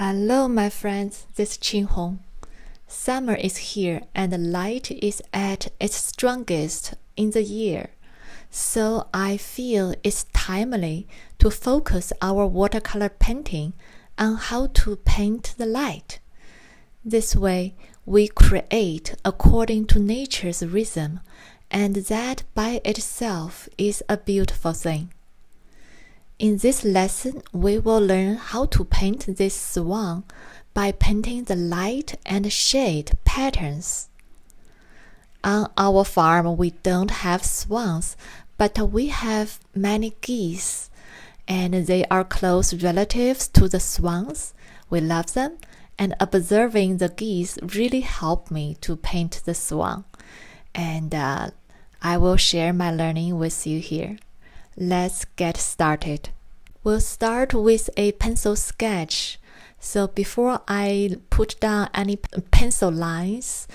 Hello, my friends. This is Qing Hong. Summer is here and the light is at its strongest in the year. So I feel it's timely to focus our watercolor painting on how to paint the light. This way, we create according to nature's rhythm, and that by itself is a beautiful thing. In this lesson, we will learn how to paint this swan by painting the light and shade patterns. On our farm, we don't have swans, but we have many geese, and they are close relatives to the swans. We love them, and observing the geese really helped me to paint the swan. And I will share my learning with you here. Let's get started. We'll start with a pencil sketch. So before I put down any pencil lines,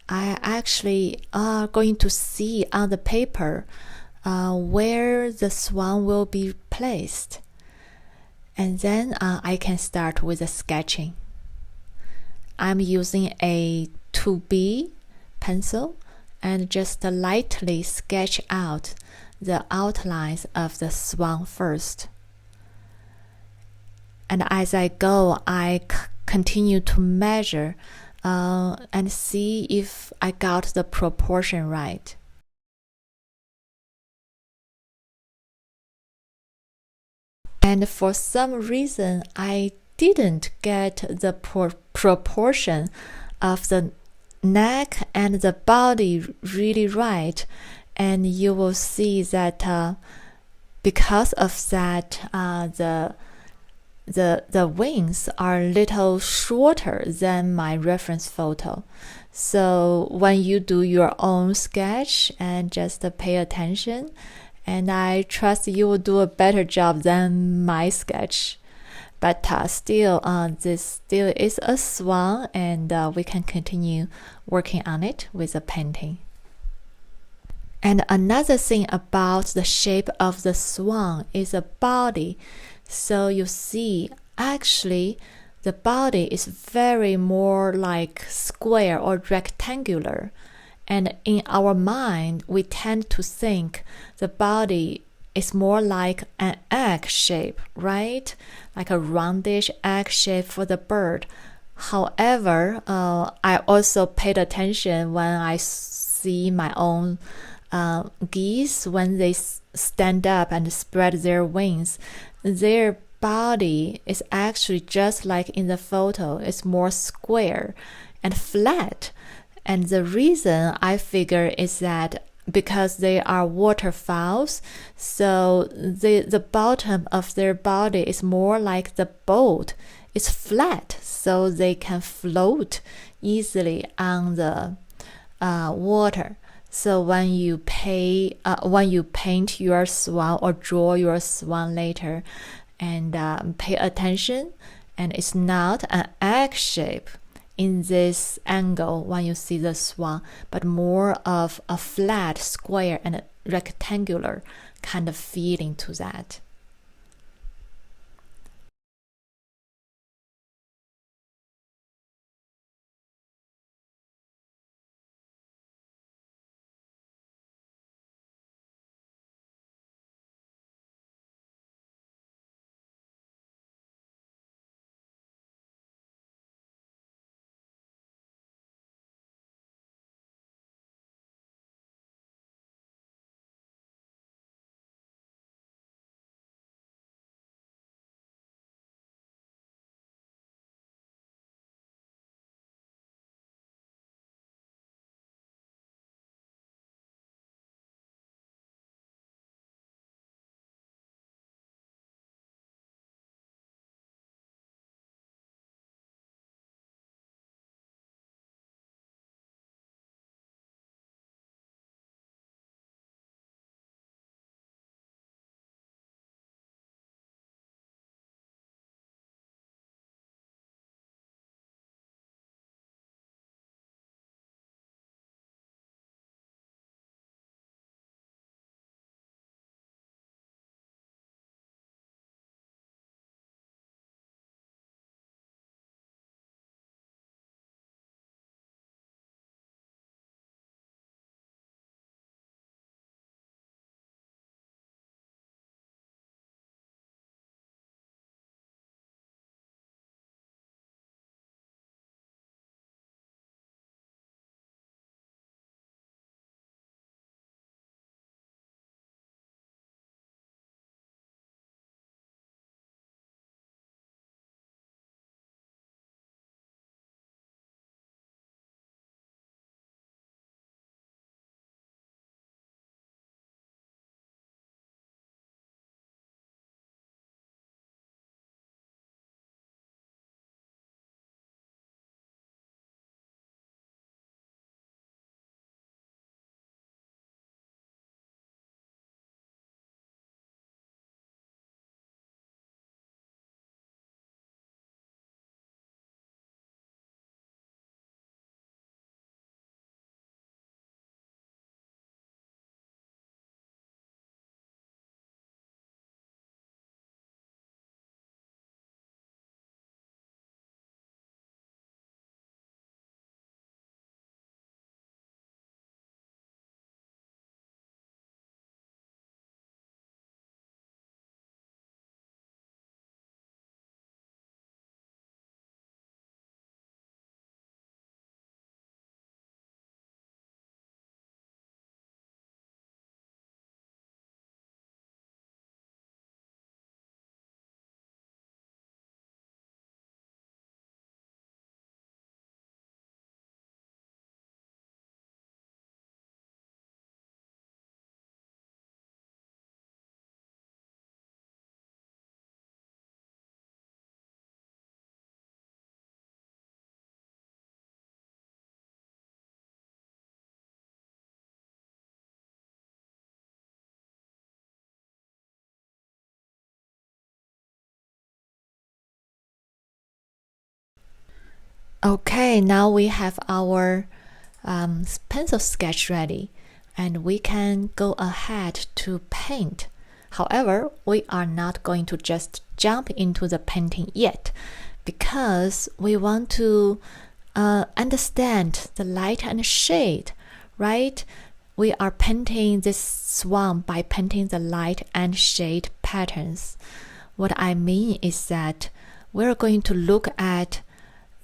I actually are going to see on the paper where the swan will be placed. And then I can start with the sketching. I'm using a 2B pencil and just lightly sketch out the outlines of the swan first. And as I go, I continue to measure and see if I got the proportion right. And for some reason, I didn't get the proportion of the neck and the body really right. And you will see that because of that, the wings are a little shorter than my reference photo. So when you do your own sketch and just pay attention, and I trust you will do a better job than my sketch. But still, this still is a swan, and we can continue working on it with the painting. And another thing about the shape of the swan is the body. So you see, actually, the body is very more like square or rectangular. And in our mind, we tend to think the body is more like an egg shape, right? Like a roundish egg shape for the bird. However, I also paid attention when I see my own geese, when they stand up and spread their wings, their body is actually just like in the photo. It's more square and flat. And the reason I figure is that because they are waterfowls, so the bottom of their body is more like the boat. It's flat, so they can float easily on the water. So when you paint your swan or draw your swan later, and pay attention, and it's not an egg shape in this angle when you see the swan, but more of a flat, square, and rectangular kind of feeling to that. Okay, now we have our pencil sketch ready, and we can go ahead to paint. However, we are not going to just jump into the painting yet, because we want to understand the light and shade, right? We are painting this swan by painting the light and shade patterns. What I mean is that we're going to look at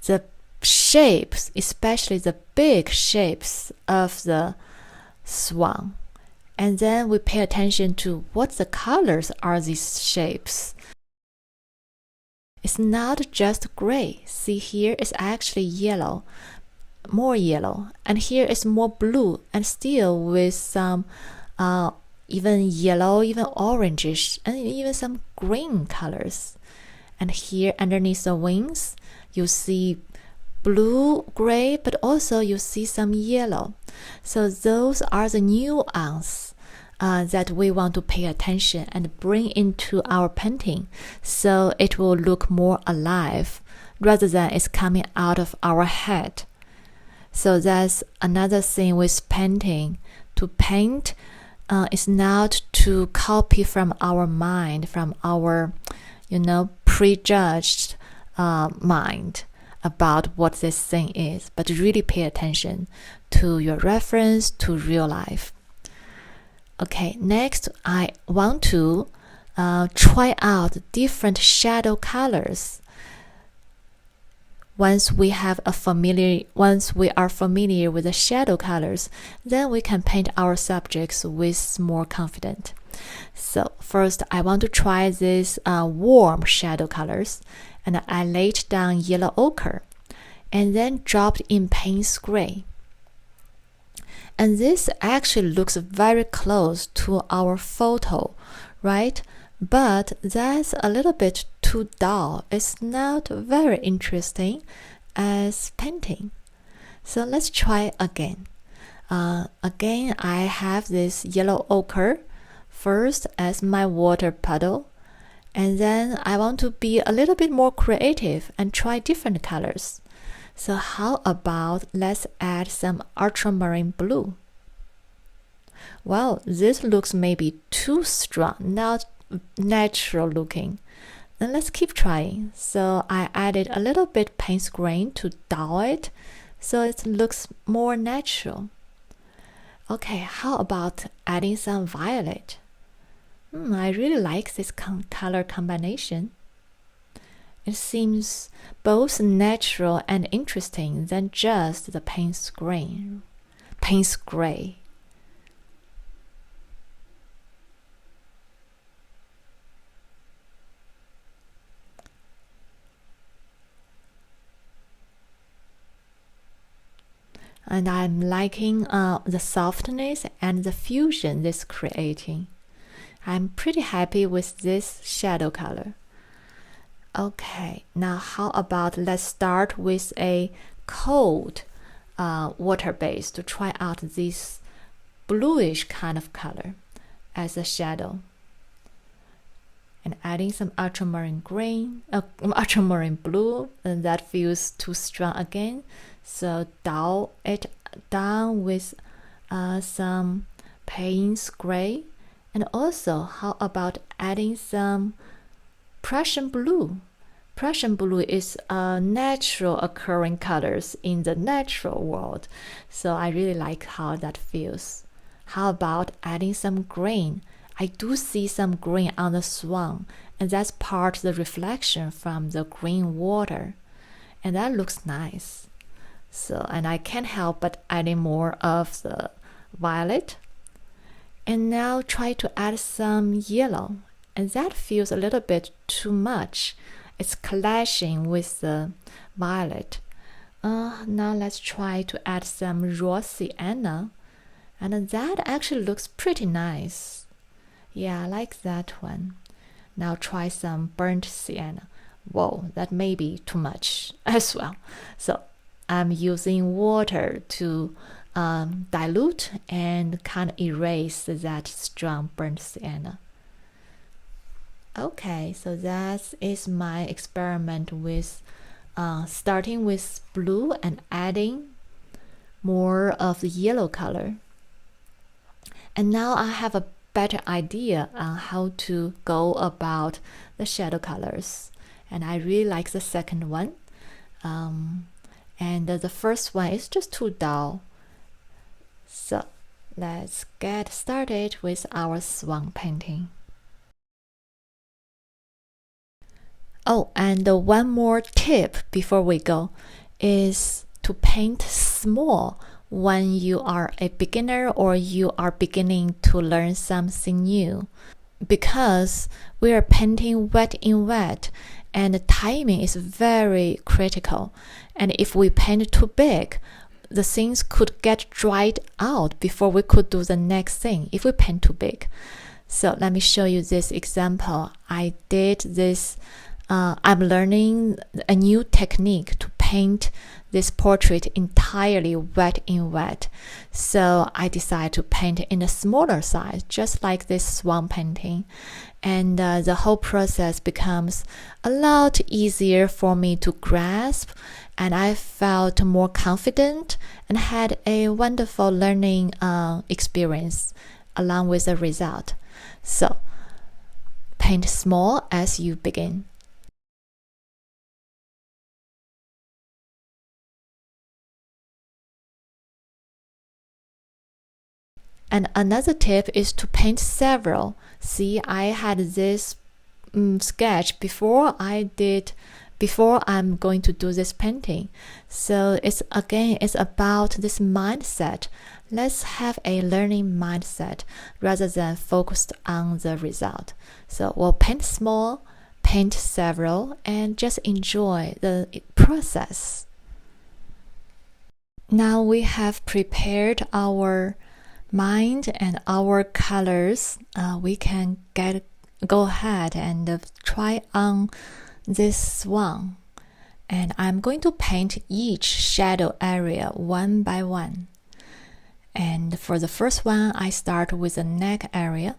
the shapes, especially the big shapes of the swan. And then we pay attention to what the colors are these shapes. It's not just gray. See, here is actually yellow, more yellow, and here is more blue, and still with some even yellow, even orangish, and even some green colors. And here underneath the wings, you see blue, gray, but also you see some yellow. So those are the nuances that we want to pay attention and bring into our painting, so it will look more alive rather than it's coming out of our head. So that's another thing with painting. To paint is not to copy from our mind, from our, prejudged mind about what this thing is, but really pay attention to your reference, to real life. Okay, next I want to try out different shadow colors. Once we are familiar with the shadow colors, then we can paint our subjects with more confidence. So first, I want to try these warm shadow colors, and I laid down yellow ochre, and then dropped in Payne's gray. And this actually looks very close to our photo, right? But that's a little bit too dull. It's not very interesting as painting. So let's try again. Again, I have this yellow ochre first as my water puddle. And then I want to be a little bit more creative and try different colors. So how about let's add some ultramarine blue? Well, this looks maybe too strong, not natural looking. Then let's keep trying. So I added a little bit Payne's grain to dull it, so it looks more natural. Okay, how about adding some violet? I really like this color combination. It seems both natural and interesting than just the Payne's gray. And I'm liking the softness and the fusion this creating. I'm pretty happy with this shadow color. Okay, now how about let's start with a cold water base to try out this bluish kind of color as a shadow. And adding some ultramarine blue, and that feels too strong again. So dull it down with some Payne's gray. And also, how about adding some Prussian blue? Prussian blue is a natural occurring colors in the natural world. So I really like how that feels. How about adding some green? I do see some green on the swan, and that's part of the reflection from the green water. And that looks nice. So, and I can't help but adding more of the violet. And now try to add some yellow. And that feels a little bit too much. It's clashing with the violet. Now let's try to add some raw sienna. And that actually looks pretty nice. Yeah, I like that one. Now try some burnt sienna. Whoa, that may be too much as well. So I'm using water to dilute and kind of erase that strong burnt sienna. Okay, so that is my experiment with starting with blue and adding more of the yellow color. And now I have a better idea on how to go about the shadow colors. And I really like the second one. And the first one is just too dull. So let's get started with our swan painting. Oh, and one more tip before we go is to paint small when you are a beginner or you are beginning to learn something new. Because we are painting wet in wet, and the timing is very critical. And if we paint too big, the things could get dried out before we could do the next thing if we paint too big. So let me show you this example. I did this. I'm learning a new technique to paint this portrait entirely wet in wet. So I decided to paint in a smaller size, just like this swan painting. And the whole process becomes a lot easier for me to grasp. And I felt more confident and had a wonderful learning experience along with the result. So paint small as you begin. And another tip is to paint several. See, I had this sketch before I'm going to do this painting. So it's about this mindset. Let's have a learning mindset rather than focused on the result. So we'll paint small, paint several, and just enjoy the process. Now we have prepared our mind and our colors. We can go ahead and try on this swan. And I'm going to paint each shadow area one by one. And for the first one, I start with the neck area,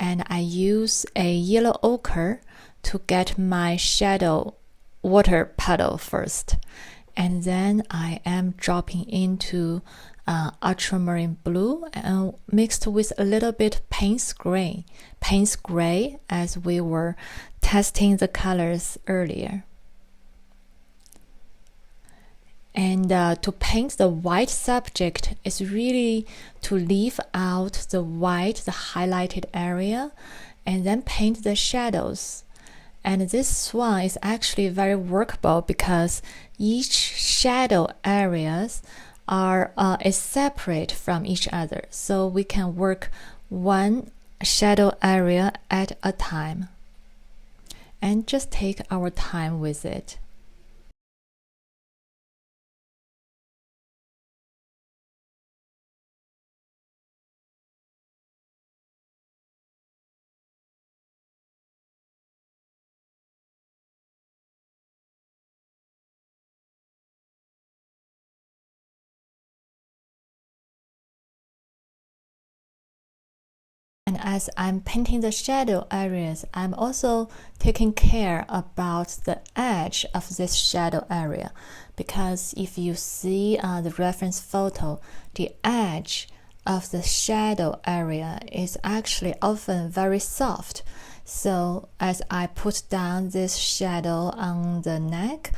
and I use a yellow ochre to get my shadow water puddle first. And then I am dropping into ultramarine blue mixed with a little bit Payne's gray as we were testing the colors earlier. And to paint the white subject is really to leave out the white, the highlighted area, and then paint the shadows. And this swan is actually very workable because each shadow areas is separate from each other. So we can work one shadow area at a time. And just take our time with it. And as I'm painting the shadow areas, I'm also taking care about the edge of this shadow area, because if you see the reference photo, the edge of the shadow area is actually often very soft. So as I put down this shadow on the neck,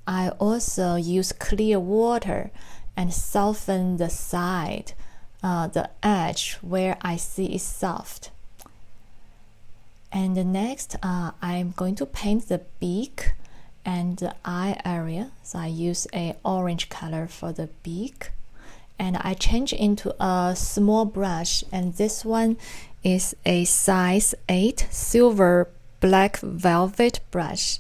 I also use clear water and soften the side, the edge where I see is soft. And next, I'm going to paint the beak and the eye area. So I use a orange color for the beak. And I change into a small brush, and this one is a size 8 silver black velvet brush.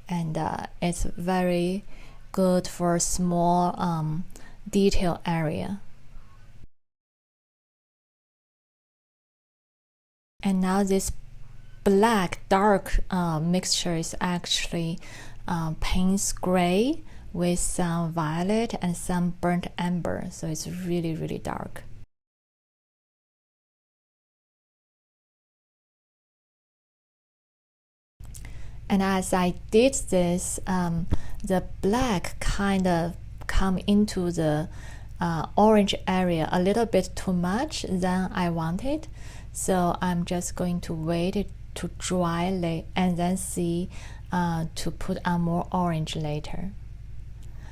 And it's very good for small detail area. And now this black dark mixture is actually Payne's gray with some violet and some burnt amber, so it's really, really dark. And as I did this, the black kind of come into the orange area a little bit too much than I wanted. So I'm just going to wait it to dry and then see to put on more orange later.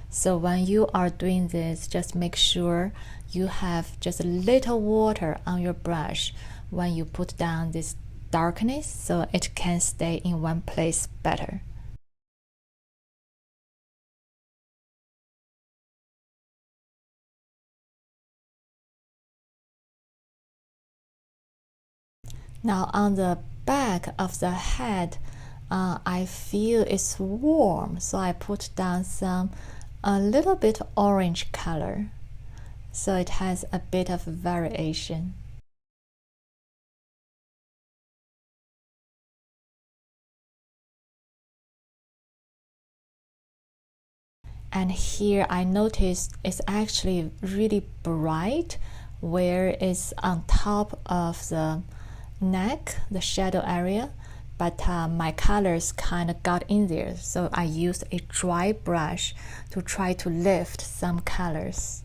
So when you are doing this, just make sure you have just a little water on your brush when you put down this darkness so it can stay in one place better. Now on the back of the head, I feel it's warm, so I put down a little bit orange color, so it has a bit of variation. And here I noticed it's actually really bright where it's on top of the neck, the shadow area, but my colors kind of got in there, so I used a dry brush to try to lift some colors.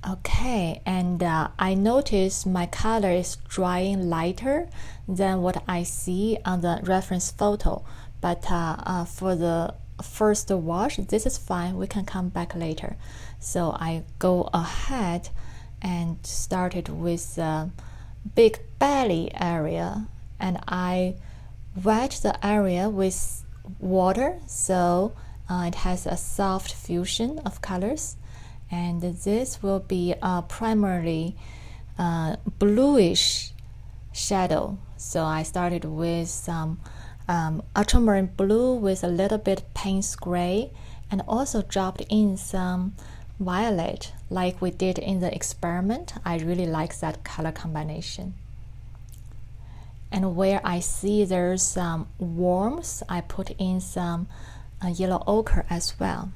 Okay, and I noticed my color is drying lighter than what I see on the reference photo, but for the first wash, this is fine, we can come back later. So I go ahead and started with the big belly area, and I wet the area with water so it has a soft fusion of colors. And this will be a primarily bluish shadow. So I started with some ultramarine blue with a little bit Payne's gray, and also dropped in some violet like we did in the experiment. I really like that color combination. And where I see there's some warmth, I put in some yellow ochre as well.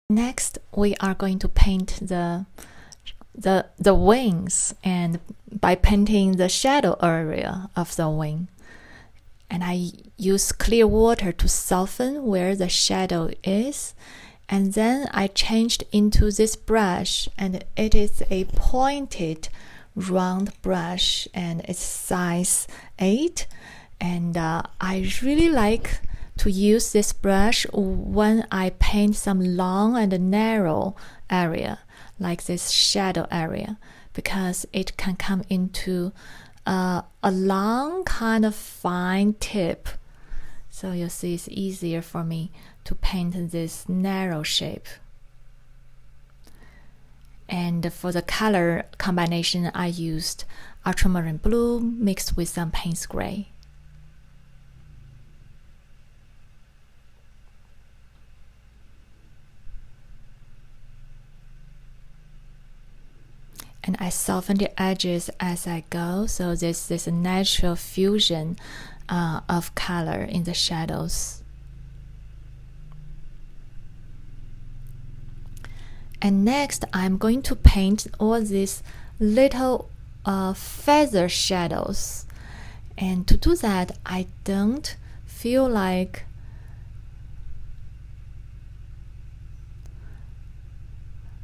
Next, we are going to paint the wings, and by painting the shadow area of the wing. And I use clear water to soften where the shadow is. And then I changed into this brush, and it is a pointed round brush, and it's size 8. And I really like to use this brush when I paint some long and narrow area like this shadow area, because it can come into a long kind of fine tip. So you'll see it's easier for me to paint this narrow shape. And for the color combination, I used ultramarine blue mixed with some Payne's gray. And I soften the edges as I go, so there's this natural fusion of color in the shadows. And next, I'm going to paint all these little feather shadows. And to do that, I don't feel like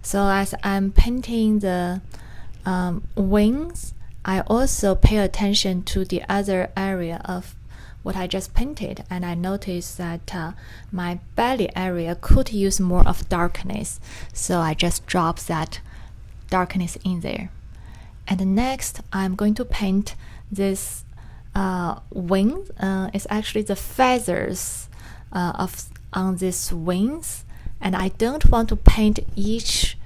so as I'm painting the wings, I also pay attention to the other area of what I just painted, and I noticed that my belly area could use more of darkness, so I just dropped that darkness in there. And next, I'm going to paint this wing. It's actually the feathers on these wings, and I don't want to paint each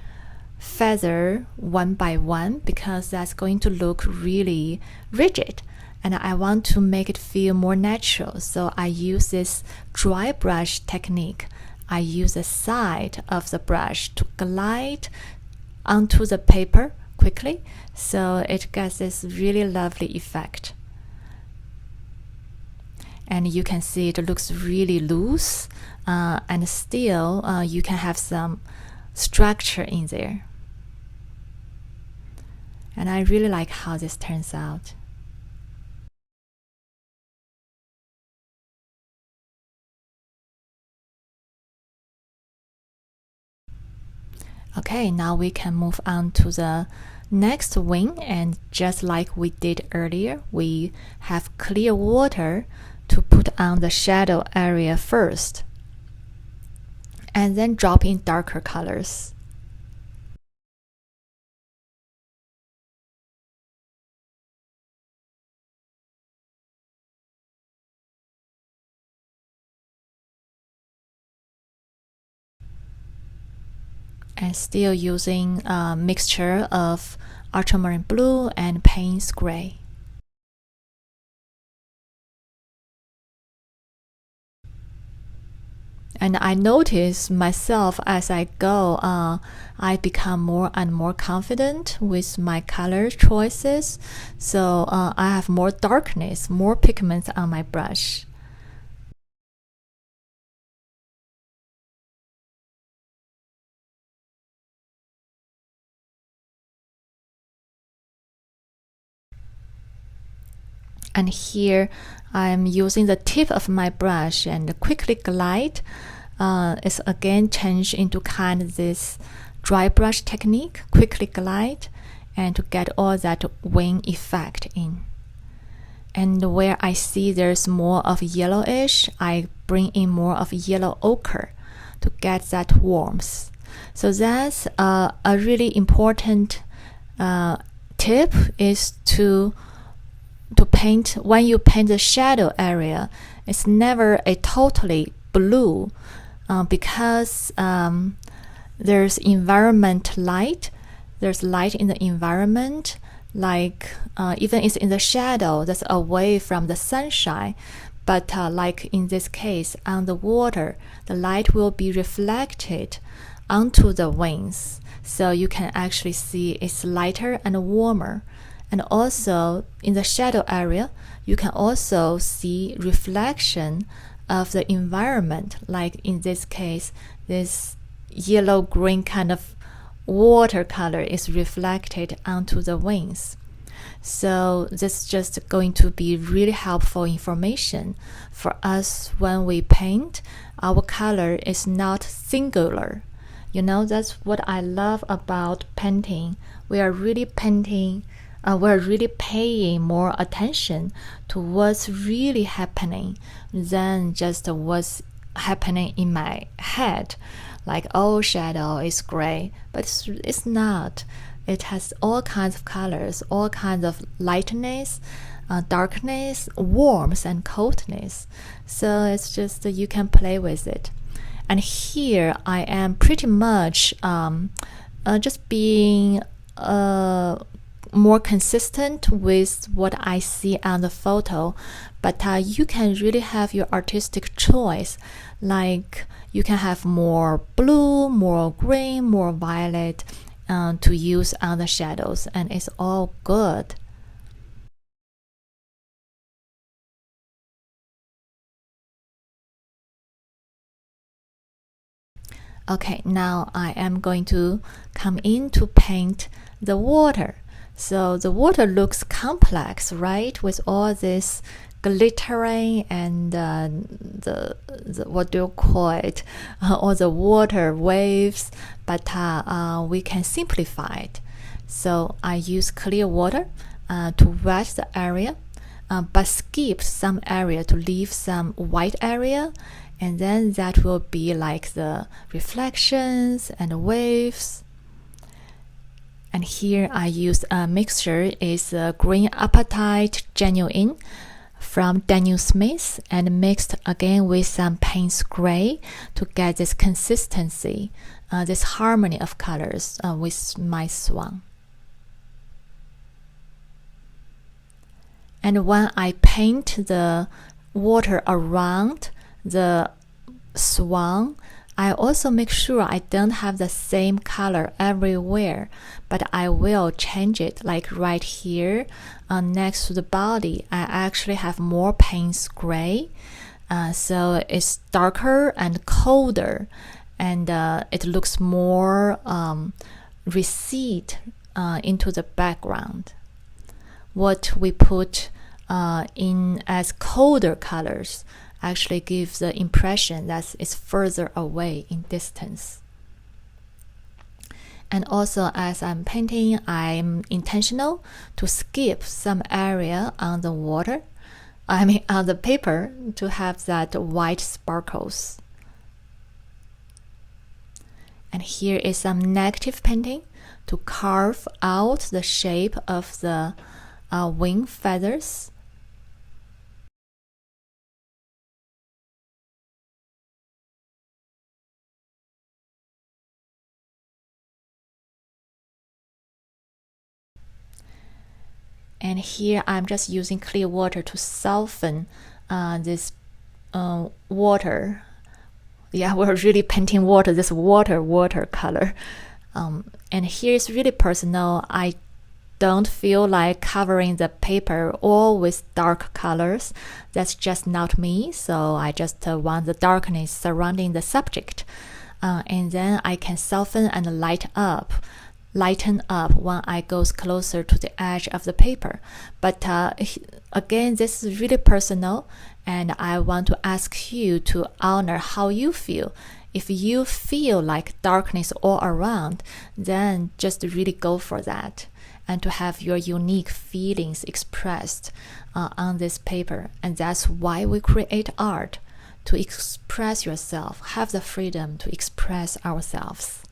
feather one by one because that's going to look really rigid, and I want to make it feel more natural. So I use this dry brush technique. I use the side of the brush to glide onto the paper quickly, so it gets this really lovely effect. And you can see it looks really loose, and still you can have some structure in there. And I really like how this turns out. Okay, now we can move on to the next wing, and just like we did earlier, we have clear water to put on the shadow area first, and then drop in darker colors. And still using a mixture of ultramarine blue and Payne's gray. And I notice myself as I go, I become more and more confident with my color choices. So I have more darkness, more pigments on my brush. And here I'm using the tip of my brush and quickly glide. It's again changed into kind of this dry brush technique, quickly glide, and to get all that wing effect in. And where I see there's more of yellowish, I bring in more of yellow ochre to get that warmth. So that's a really important tip, is to paint, when you paint the shadow area, it's never a totally blue, because there's environment light, there's light in the environment, like even it's in the shadow that's away from the sunshine, but like in this case on the water, the light will be reflected onto the wings, so you can actually see it's lighter and warmer. And also in the shadow area, you can also see reflection of the environment, like in this case, this yellow-green kind of watercolor is reflected onto the wings. So this is just going to be really helpful information for us when we paint. Our color is not singular. You know, that's what I love about painting. We are really painting. We're really paying more attention to what's really happening than just what's happening in my head. Like, oh, shadow is gray, but it's not. It has all kinds of colors, all kinds of lightness, darkness, warmth, and coldness. So it's just you can play with it. And here I am pretty much just being more consistent with what I see on the photo, but you can really have your artistic choice. Like you can have more blue, more green, more violet to use on the shadows, and it's all good. Okay, now I am going to come in to paint the water. So the water looks complex, right? With all this glittering and the what do you call it? All the water waves, but we can simplify it. So I use clear water to wet the area, but skip some area to leave some white area, and then that will be like the reflections and waves. And here I use a mixture, is green apatite genuine, from Daniel Smith and mixed again with some Payne's gray to get this consistency, this harmony of colors with my Swan. And when I paint the water around the Swan, I also make sure I don't have the same color everywhere, but I will change it. Like right here next to the body, I actually have more Payne's gray, so it's darker and colder, and it looks more recede into the background. What we put in as colder colors actually gives the impression that it's further away in distance. And also, as I'm painting, I'm intentional to skip some area on the water, on the paper, to have that white sparkles. And here is some negative painting to carve out the shape of the wing feathers. And here I'm just using clear water to soften this water. Yeah, we're really painting water, this watercolor. And here is really personal. I don't feel like covering the paper all with dark colors. That's just not me. So I just want the darkness surrounding the subject. And then I can soften and lighten up when I go closer to the edge of the paper. But again, this is really personal, and I want to ask you to honor how you feel. If you feel like darkness all around, then just really go for that, and to have your unique feelings expressed on this paper. And that's why we create art, to express yourself, have the freedom to express ourselves.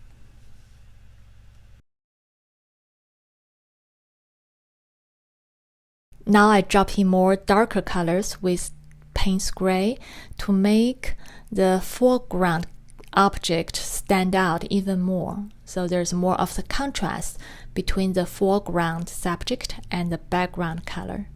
Now I drop in more darker colors with Payne's gray to make the foreground object stand out even more. So there's more of the contrast between the foreground subject and the background color.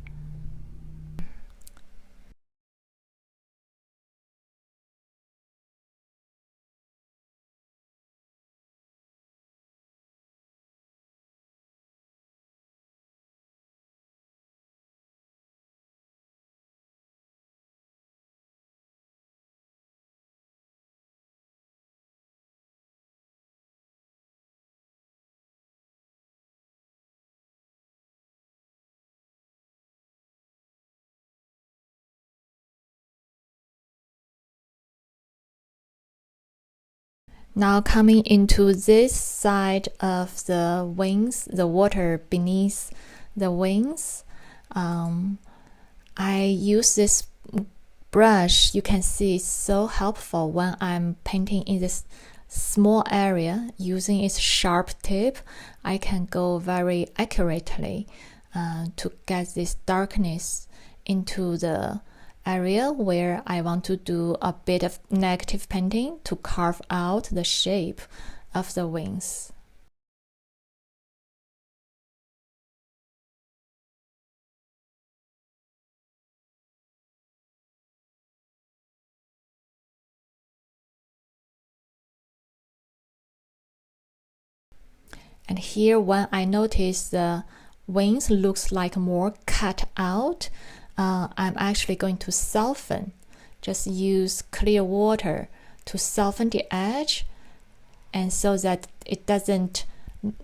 Now coming into this side of the wings, the water beneath the wings, I use this brush. You can see it's so helpful when I'm painting in this small area. Using its sharp tip, I can go very accurately to get this darkness into the area where I want to do a bit of negative painting to carve out the shape of the wings. And here, when I notice the wings looks like more cut out, I'm actually going to soften. Just use clear water to soften the edge, and so that it doesn't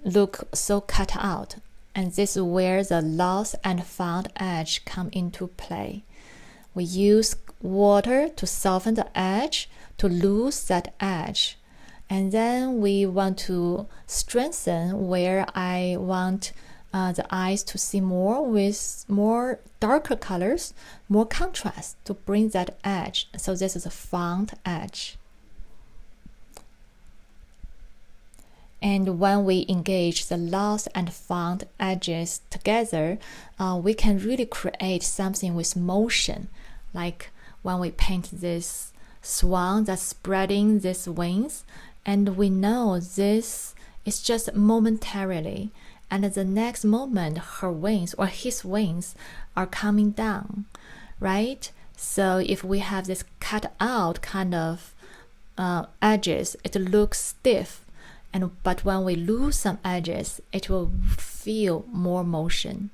look so cut out. And this is where the lost and found edge come into play. We use water to soften the edge, to lose that edge. And then we want to strengthen where I want the eyes to see more with more darker colors, more contrast to bring that edge. So this is a found edge. And when we engage the lost and found edges together, we can really create something with motion. Like when we paint this swan that's spreading these wings, and we know this is just momentarily, and the next moment her wings or his wings are coming down, right? So if we have this cut out kind of edges, it looks stiff, but when we lose some edges, it will feel more motion.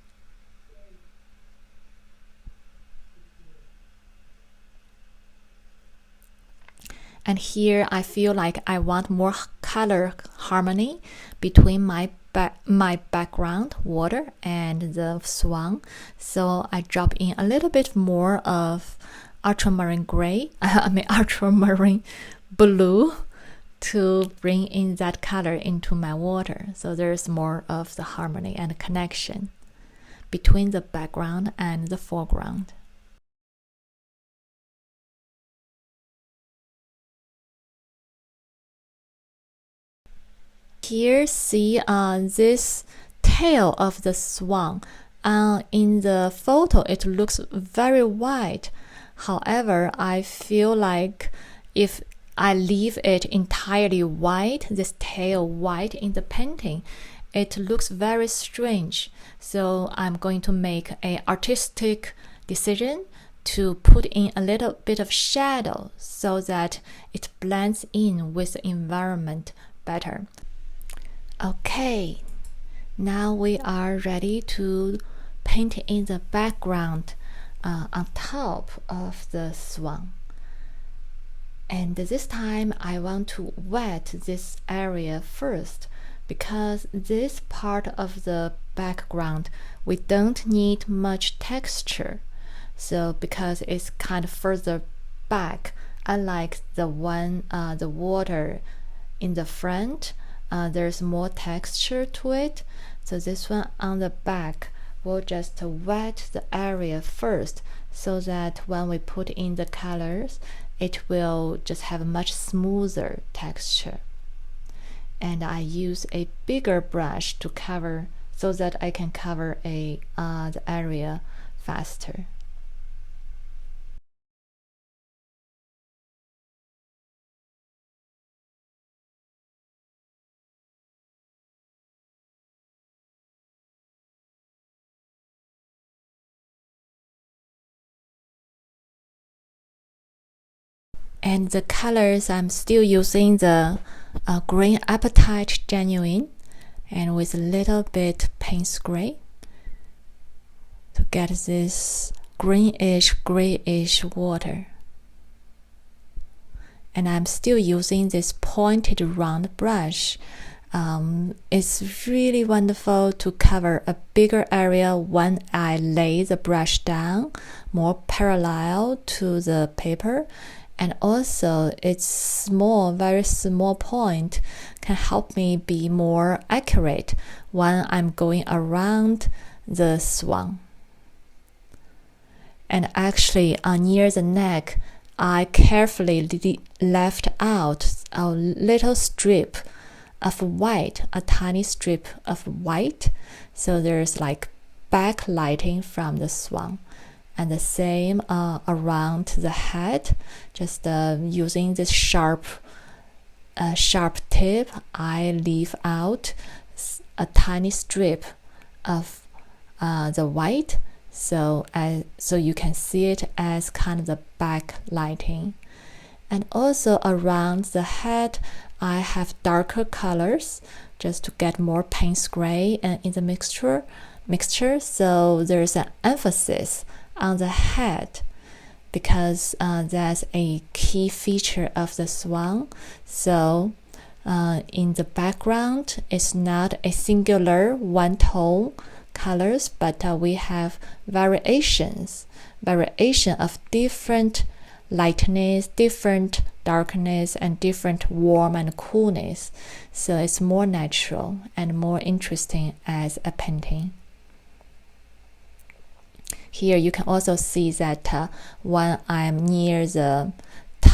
And here I feel like I want more color harmony between my background, water, and the swan. So I drop in a little bit more of ultramarine gray, ultramarine blue, to bring in that color into my water. So there's more of the harmony and connection between the background and the foreground. Here, see this tail of the swan. In the photo, it looks very white. However, I feel like if I leave it entirely white, this tail white in the painting, it looks very strange. So I'm going to make an artistic decision to put in a little bit of shadow so that it blends in with the environment better. Okay, now we are ready to paint in the background on top of the swan. And this time I want to wet this area first, because this part of the background we don't need much texture. So because it's kind of further back, unlike the one the water in the front, there's more texture to it. So this one on the back, we'll just wet the area first, so that when we put in the colors, it will just have a much smoother texture. And I use a bigger brush to cover, so that I can cover the area faster. And the colors, I'm still using the Green Appetite Genuine, and with a little bit Payne's Gray to get this greenish, grayish water. And I'm still using this pointed round brush. It's really wonderful to cover a bigger area when I lay the brush down more parallel to the paper. And also its small, very small point can help me be more accurate when I'm going around the swan. And actually, near the neck, I carefully left out a little strip of white, a tiny strip of white. So there's like backlighting from the swan. And the same around the head, just using this sharp tip, I leave out a tiny strip of the white, so you can see it as kind of the backlighting. And also around the head, I have darker colors just to get more Payne's Gray in the mixture. So there's an emphasis on the head, because that's a key feature of the swan. So in the background, it's not a singular one-tone colors, but we have variation of different lightness, different darkness, and different warm and coolness. So it's more natural and more interesting as a painting. Here you can also see that when I'm near the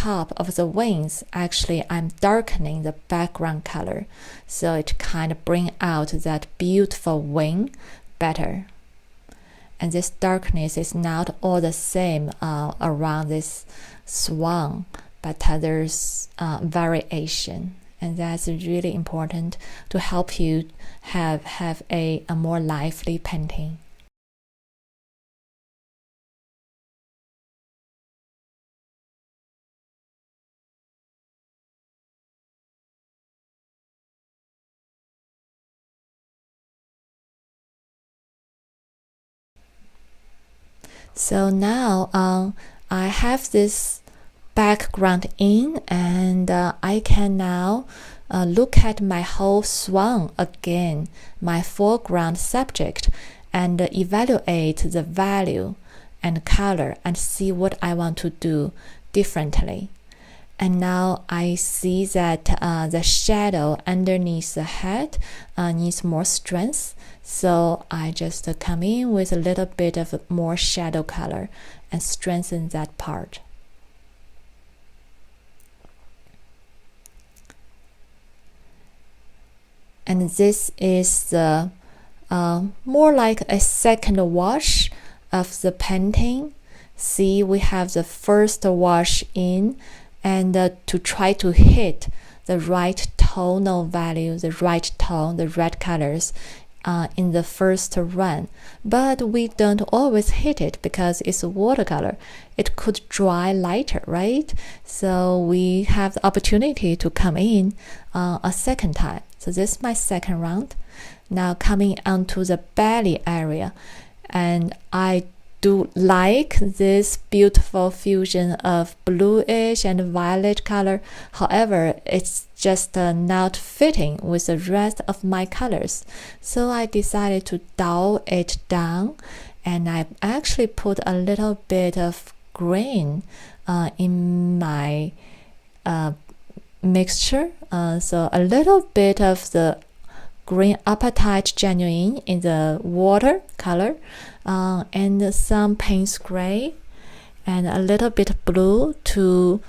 top of the wings, actually I'm darkening the background color, so it kind of bring out that beautiful wing better. And this darkness is not all the same around this swan, but there's variation, and that's really important to help you have a more lively painting. So now I have this background in, and I can now look at my whole swan again, my foreground subject, and evaluate the value and color and see what I want to do differently. And now I see that the shadow underneath the head needs more strength, so I just come in with a little bit of more shadow color and strengthen that part. And this is the more like a second wash of the painting. See, we have the first wash in, and to try to hit the right tonal value, the right tone, the right colors in the first run. But we don't always hit it because it's watercolor. It could dry lighter, right? So we have the opportunity to come in a second time. So this is my second round. Now coming onto the belly area, and I do like this beautiful fusion of bluish and violet color. However, it's just not fitting with the rest of my colors. So I decided to dull it down, and I actually put a little bit of green in my mixture. So a little bit of the green apatite genuine in the water color, and some Payne's gray, and a little bit blue to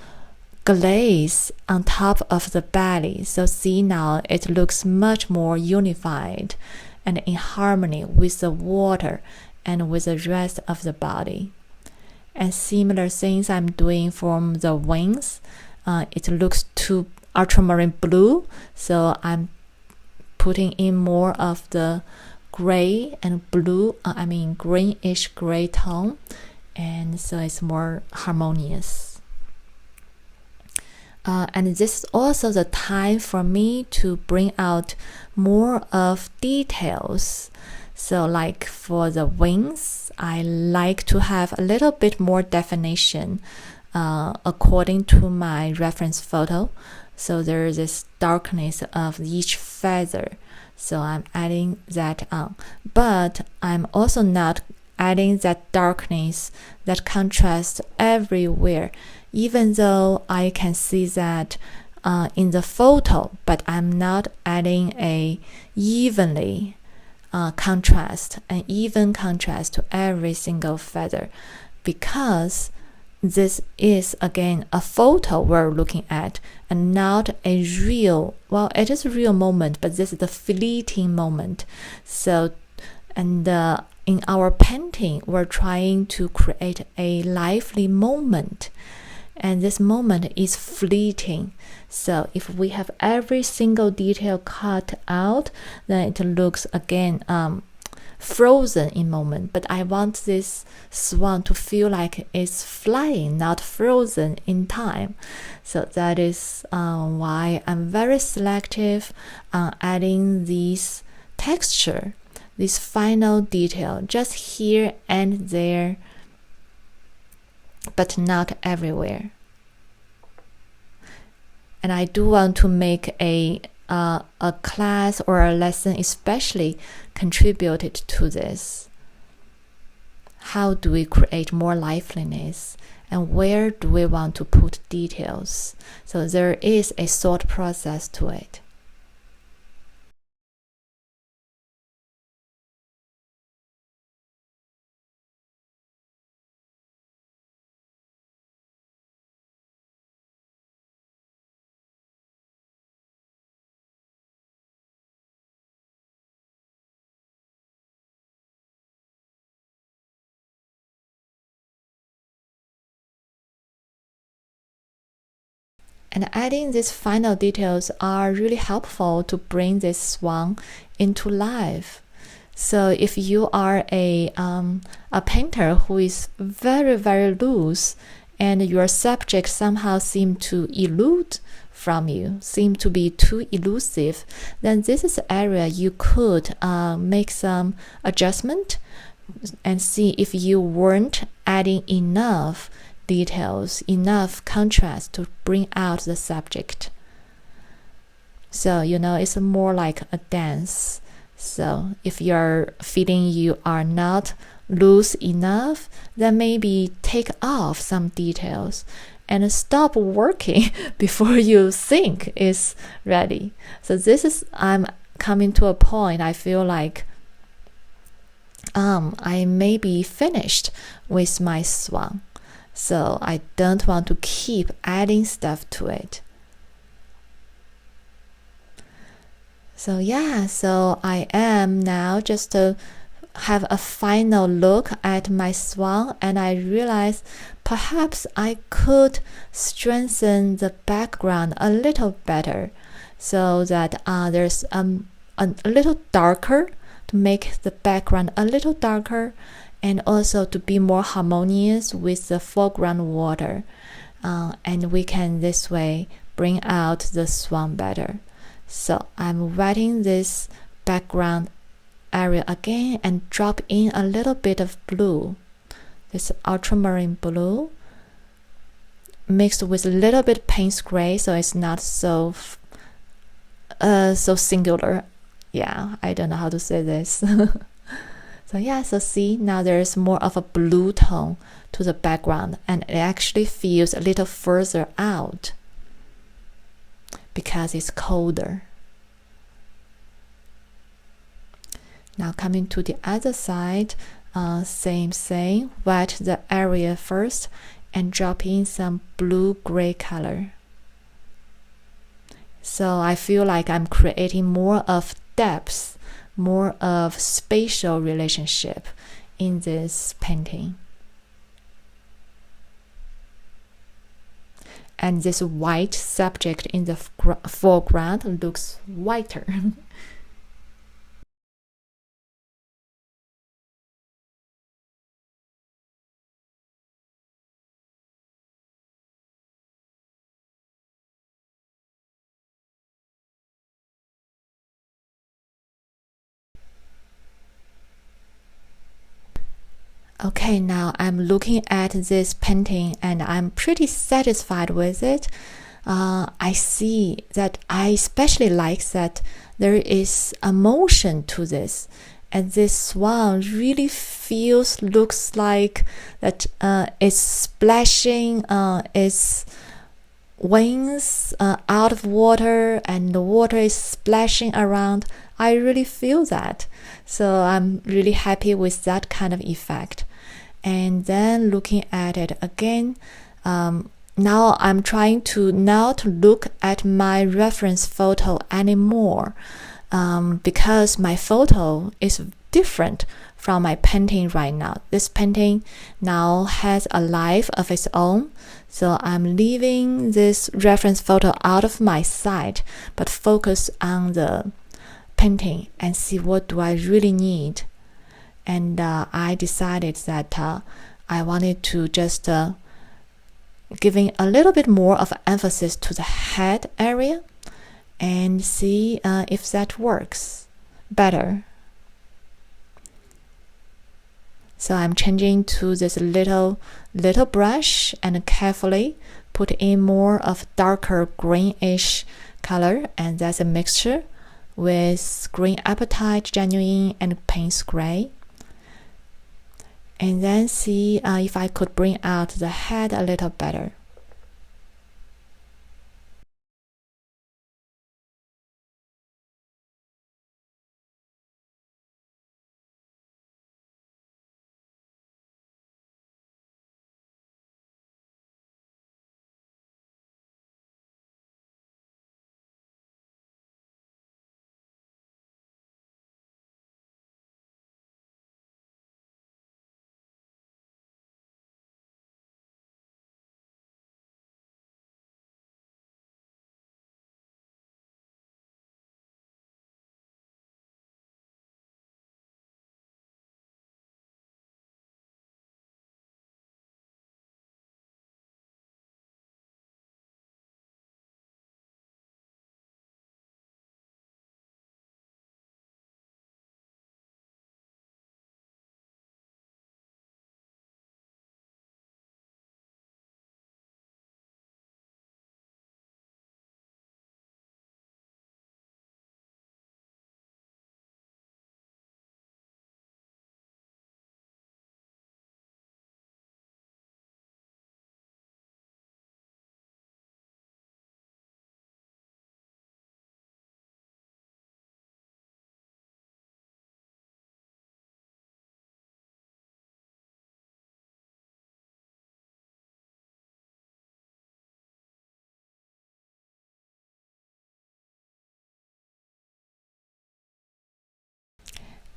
glaze on top of the belly. So see, now it looks much more unified and in harmony with the water and with the rest of the body. And similar things I'm doing from the wings. It looks too ultramarine blue, so I'm putting in more of the gray and blue, greenish gray tone, and so it's more harmonious. And this is also the time for me to bring out more of details. So like for the wings, I like to have a little bit more definition according to my reference photo. So there is this darkness of each feather, so I'm adding that on. But I'm also not adding that darkness, that contrast everywhere, even though I can see that in the photo, but I'm not adding a evenly an even contrast to every single feather, because this is again a photo we're looking at and not a real, well, it is a real moment, but this is the fleeting moment. So, and in our painting, we're trying to create a lively moment, and this moment is fleeting. So if we have every single detail cut out, then it looks again frozen in moment. But I want this swan to feel like it's flying, not frozen in time. So that is why I'm very selective on adding this texture, this final detail, just here and there, but not everywhere. And I do want to make a class or a lesson especially contributed to this. How do we create more liveliness, and where do we want to put details? So there is a thought process to it. And adding these final details are really helpful to bring this swan into life. So if you are a painter who is very, very loose, and your subject somehow seem to elude from you, seem to be too elusive, then this is an area you could make some adjustment and see if you weren't adding enough details, enough contrast to bring out the subject. So, it's more like a dance. So if you're feeling you are not loose enough, then maybe take off some details and stop working before you think it's ready. So I'm coming to a point I feel like I may be finished with my swan. So I don't want to keep adding stuff to it. So I am now just to have a final look at my swan, and I realize perhaps I could strengthen the background a little better so that there's a little darker, to make the background a little darker, and also to be more harmonious with the foreground water, and we can this way bring out the swan better. So I'm wetting this background area again and drop in a little bit of blue, this ultramarine blue, mixed with a little bit Payne's gray, so it's not so singular. I don't know how to say this. So see, now there's more of a blue tone to the background, and it actually feels a little further out because it's colder. Now coming to the other side, same thing, wet the area first and drop in some blue-gray color. So I feel like I'm creating more of depth, more of spatial relationship in this painting. And this white subject in the foreground looks whiter. Okay, now I'm looking at this painting and I'm pretty satisfied with it. I see that I especially like that there is a motion to this, and this swan really looks like that it's splashing its wings out of water, and the water is splashing around. I really feel that. So I'm really happy with that kind of effect. And then looking at it again, now I'm trying to not look at my reference photo anymore, because my photo is different from my painting right now. This painting now has a life of its own, so I'm leaving this reference photo out of my sight, but focus on the painting and see what do I really need. And I decided that I wanted to just giving a little bit more of emphasis to the head area and see if that works better. So I'm changing to this little brush and carefully put in more of darker greenish color, and that's a mixture with green apatite, genuine, and Payne's gray. And then see if I could bring out the head a little better.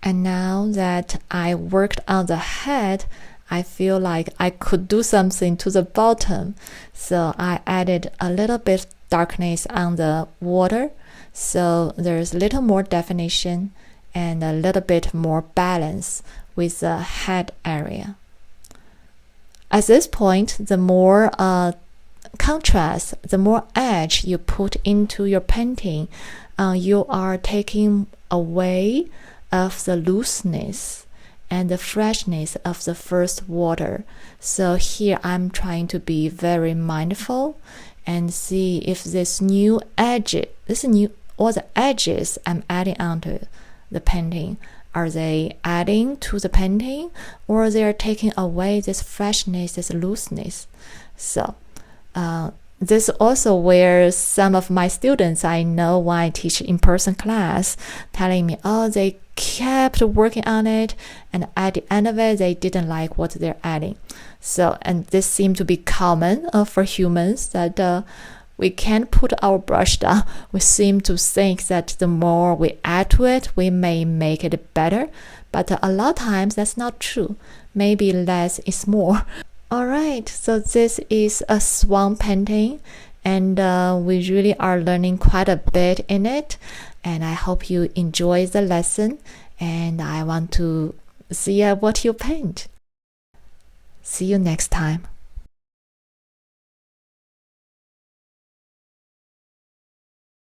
And now that I worked on the head, I feel like I could do something to the bottom. So I added a little bit darkness on the water, so there's a little more definition and a little bit more balance with the head area. At this point, the more contrast, the more edge you put into your painting, you are taking away of the looseness and the freshness of the first water. So here I'm trying to be very mindful and see if all the edges I'm adding onto the painting, are they adding to the painting, or they are taking away this freshness, this looseness. So this is also where some of my students I know when I teach in-person class telling me, oh, they kept working on it, and at the end of it, they didn't like what they're adding. So, and this seems to be common for humans, that we can't put our brush down. We seem to think that the more we add to it, we may make it better. But a lot of times that's not true. Maybe less is more. Alright, so this is a swan painting, and we really are learning quite a bit in it. And I hope you enjoy the lesson, and I want to see what you paint. See you next time.